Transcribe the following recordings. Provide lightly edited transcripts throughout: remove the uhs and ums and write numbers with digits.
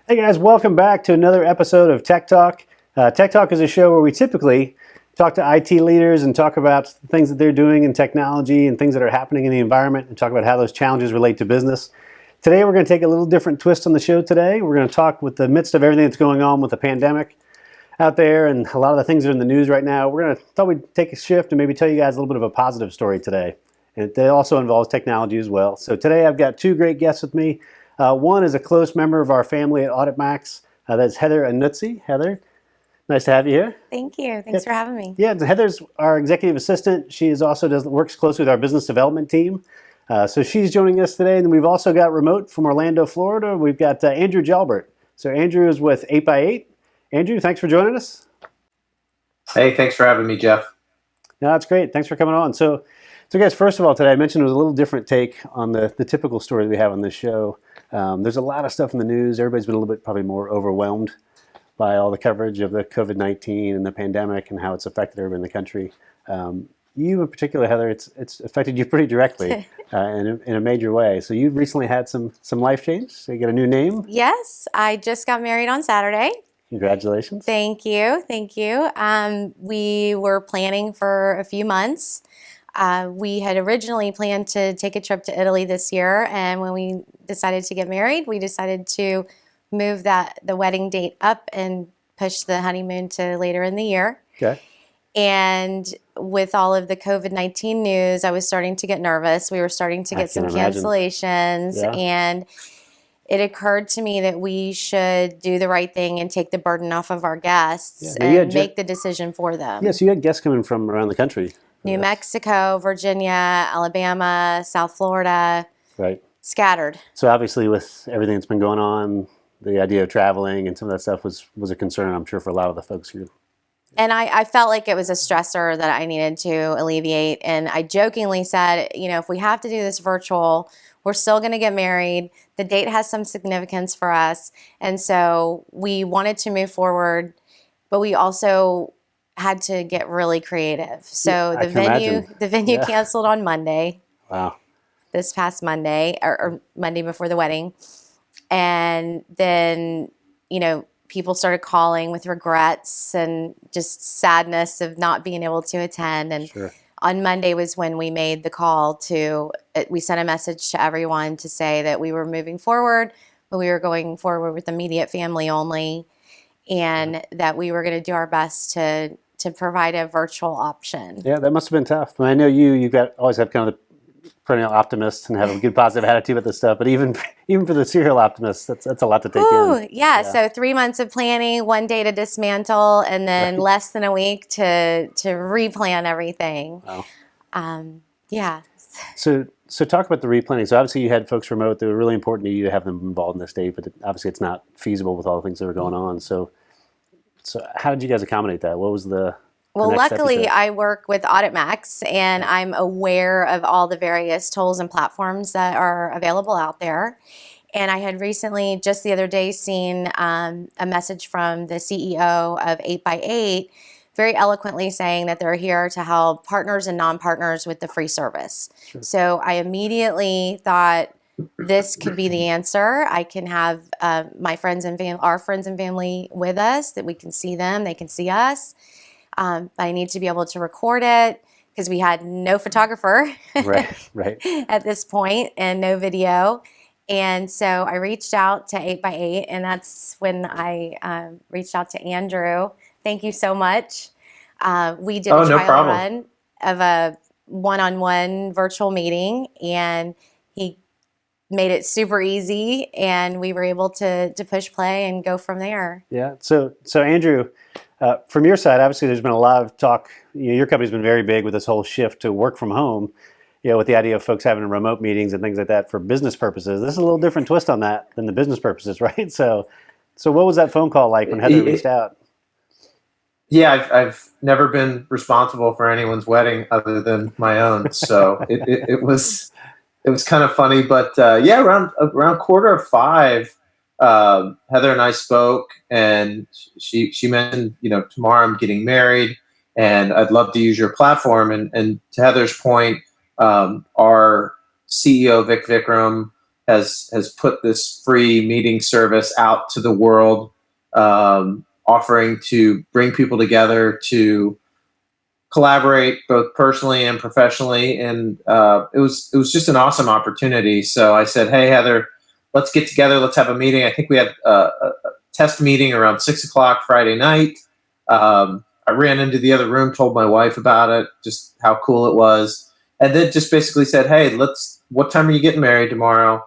Hey guys, welcome back to another episode of Tech Talk. Tech Talk is a show where we typically talk to IT leaders and talk about the things that they're doing in technology and things that are happening in the environment and talk about how those challenges relate to business. Today we're going to take a little different twist on the show today. We're going to talk with the midst of everything that's going on with the pandemic out there and a lot of the things that are in the news right now. Thought we'd take a shift and maybe tell you guys a little bit of a positive story today. And it also involves technology as well. So today I've got two great guests with me. One is a close member of our family at AuditMax. That's Heather Anutzi. Heather, nice to have you here. Thank you. Thanks for having me. Yeah, Heather's our executive assistant. She works closely with our business development team. So she's joining us today. And we've also got remote from Orlando, Florida. We've got Andrew Jalbert. So Andrew is with 8x8. Andrew, thanks for joining us. Hey, thanks for having me, Jeff. No, that's great. Thanks for coming on. So guys, first of all, today I mentioned it was a little different take on the typical story that we have on this show. There's a lot of stuff in the news. Everybody's been a little bit probably more overwhelmed by all the coverage of the COVID-19 and the pandemic and how it's affected everybody in the country. You in particular, Heather, it's affected you pretty directly in a major way. So you've recently had some life change. So you got a new name. Yes, I just got married on Saturday. Congratulations. Thank you. Thank you. We were planning for a few months. We had originally planned to take a trip to Italy this year, and when we decided to get married, we decided to move the wedding date up and push the honeymoon to later in the year. Okay. And with all of the COVID-19 news, I was starting to get nervous. We were starting to get some cancellations, and it occurred to me that we should do the right thing and take the burden off of our guests and make the decision for them. Yes, you had guests coming from around the country. New Mexico, Virginia, Alabama, South Florida, right? Scattered. So obviously with everything that's been going on, the idea of traveling and some of that stuff was a concern, I'm sure, for a lot of the folks here. And I felt like it was a stressor that I needed to alleviate. And I jokingly said, if we have to do this virtual, we're still going to get married. The date has some significance for us. And so we wanted to move forward, but we also had to get really creative. So the venue canceled on Monday. Wow. This past Monday, or Monday before the wedding. And then, people started calling with regrets and just sadness of not being able to attend. And on Monday was when we made the call we sent a message to everyone to say that we were moving forward, but we were going forward with immediate family only, and that we were going to do our best to provide a virtual option. Yeah, that must have been tough. I know you've always had kind of the perennial optimist and have a good positive attitude about this stuff, but even for the serial optimist, that's a lot to take in. Yeah, so 3 months of planning, 1 day to dismantle, and then less than a week to replan everything. Wow. Yeah. So talk about the replanning. So obviously you had folks remote that were really important to you to have them involved in this date, but obviously it's not feasible with all the things that were going on. So how did you guys accommodate that? What was the Well, luckily, I work with AuditMax, and I'm aware of all the various tools and platforms that are available out there. And I had recently, just the other day, seen a message from the CEO of 8x8 very eloquently saying that they're here to help partners and non-partners with the free service. Sure. So I immediately thought, this could be the answer. I can have our friends and family with us, that we can see them, they can see us. I need to be able to record it because we had no photographer right. at this point and no video. And so I reached out to 8x8, and that's when I reached out to Andrew. Thank you so much. We did a trial run of a one-on-one virtual meeting, and he made it super easy, and we were able to push play and go from there. Yeah. So Andrew, from your side, obviously there's been a lot of talk. Your company's been very big with this whole shift to work from home, with the idea of folks having remote meetings and things like that for business purposes. This is a little different twist on that than the business purposes, right? So what was that phone call like when Heather reached out? Yeah, I've never been responsible for anyone's wedding other than my own, so it was kind of funny. But around 4:45. Heather and I spoke, and she mentioned, tomorrow I'm getting married, and I'd love to use your platform. And to Heather's point, our CEO Vic Vikram has put this free meeting service out to the world, offering to bring people together to collaborate both personally and professionally. And it was just an awesome opportunity. So I said, hey, Heather, let's get together. Let's have a meeting. I think we had a test meeting around 6:00 Friday night. I ran into the other room, told my wife about it, just how cool it was. And then just basically said, hey, what time are you getting married tomorrow?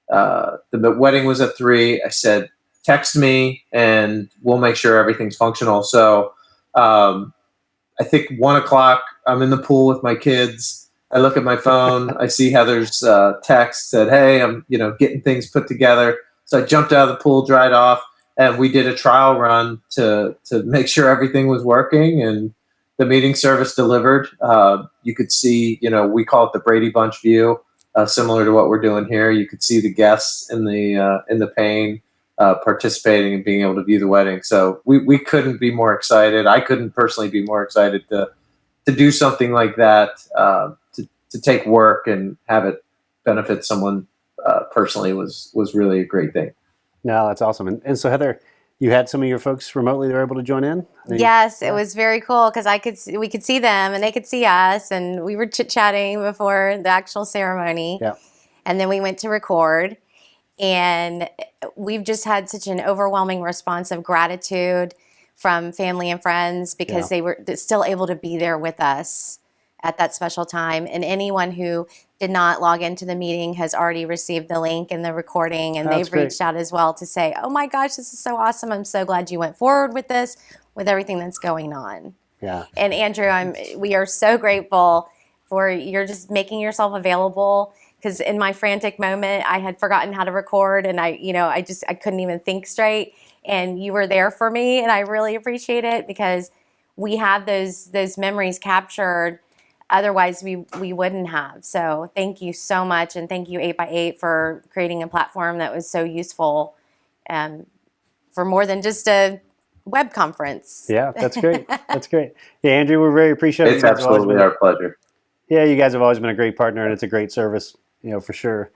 The wedding was at 3:00. I said, text me and we'll make sure everything's functional. So I think 1:00, I'm in the pool with my kids. I look at my phone. I see Heather's text said, hey, I'm getting things put together. So I jumped out of the pool, dried off, and we did a trial run to make sure everything was working, and the meeting service delivered. You could see, we call it the Brady Bunch view, similar to what we're doing here. You could see the guests in the pane participating and being able to view the wedding. So we couldn't be more excited. I couldn't personally be more excited to do something like that, to take work and have it benefit someone personally was really a great thing. No, that's awesome. And so, Heather, you had some of your folks remotely that were able to join in? Yes, it was very cool because we could see them and they could see us, and we were chit-chatting before the actual ceremony. Yeah. And then we went to record, and we've just had such an overwhelming response of gratitude from family and friends because they were still able to be there with us at that special time. And anyone who did not log into the meeting has already received the link and the recording, and they've reached out as well to say, oh my gosh, this is so awesome. I'm so glad you went forward with this, with everything that's going on. Yeah. And Andrew, we are so grateful for you're just making yourself available, because in my frantic moment, I had forgotten how to record, and I couldn't even think straight. And you were there for me, and I really appreciate it because we have those memories captured. Otherwise, we wouldn't have. So thank you so much, and thank you 8x8 for creating a platform that was so useful for more than just a web conference. Yeah, that's great. That's great. Yeah, Andrew, we're very appreciative. It's absolutely our pleasure. Yeah, you guys have always been a great partner, and it's a great service, for sure.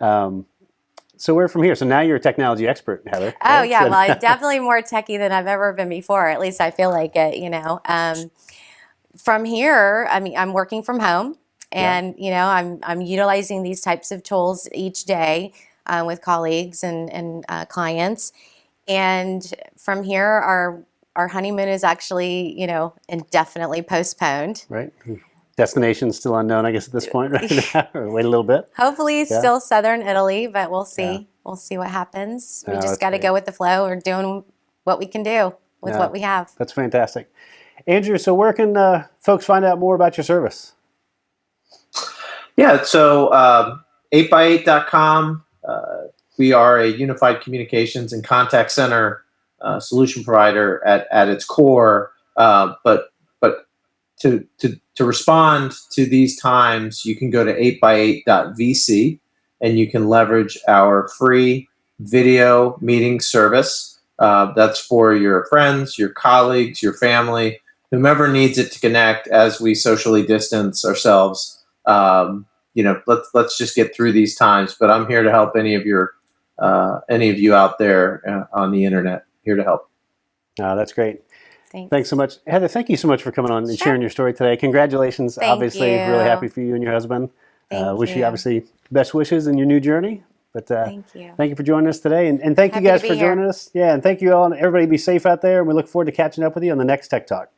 So where from here? So now you're a technology expert, Heather. Oh, right? Yeah. Well, I'm definitely more techie than I've ever been before. At least I feel like it, From here, I'm working from home, and I'm utilizing these types of tools each day with colleagues and clients. And from here, our honeymoon is actually indefinitely postponed. Right. Destination still unknown, I guess, at this point, right now. Or wait a little bit. Hopefully, still southern Italy, but we'll see. Yeah. We'll see what happens. We just got to go with the flow. We're doing what we can do with what we have. That's fantastic. Andrew, so where can folks find out more about your service? Yeah, so 8x8.com. We are a unified communications and contact center solution provider at its core. But to respond to these times, you can go to 8x8.vc, and you can leverage our free video meeting service. That's for your friends, your colleagues, your family, whomever needs it to connect as we socially distance ourselves. Let's just get through these times. But I'm here to help any of you out there on the internet. Here to help. That's great. Thanks so much. Heather, thank you so much for coming on and sharing your story today. Congratulations. Obviously, really happy for you and your husband. Wish you obviously best wishes in your new journey. But thank you for joining us today. And thank you guys for joining us. Yeah, and thank you all. And everybody be safe out there. And we look forward to catching up with you on the next Tech Talk.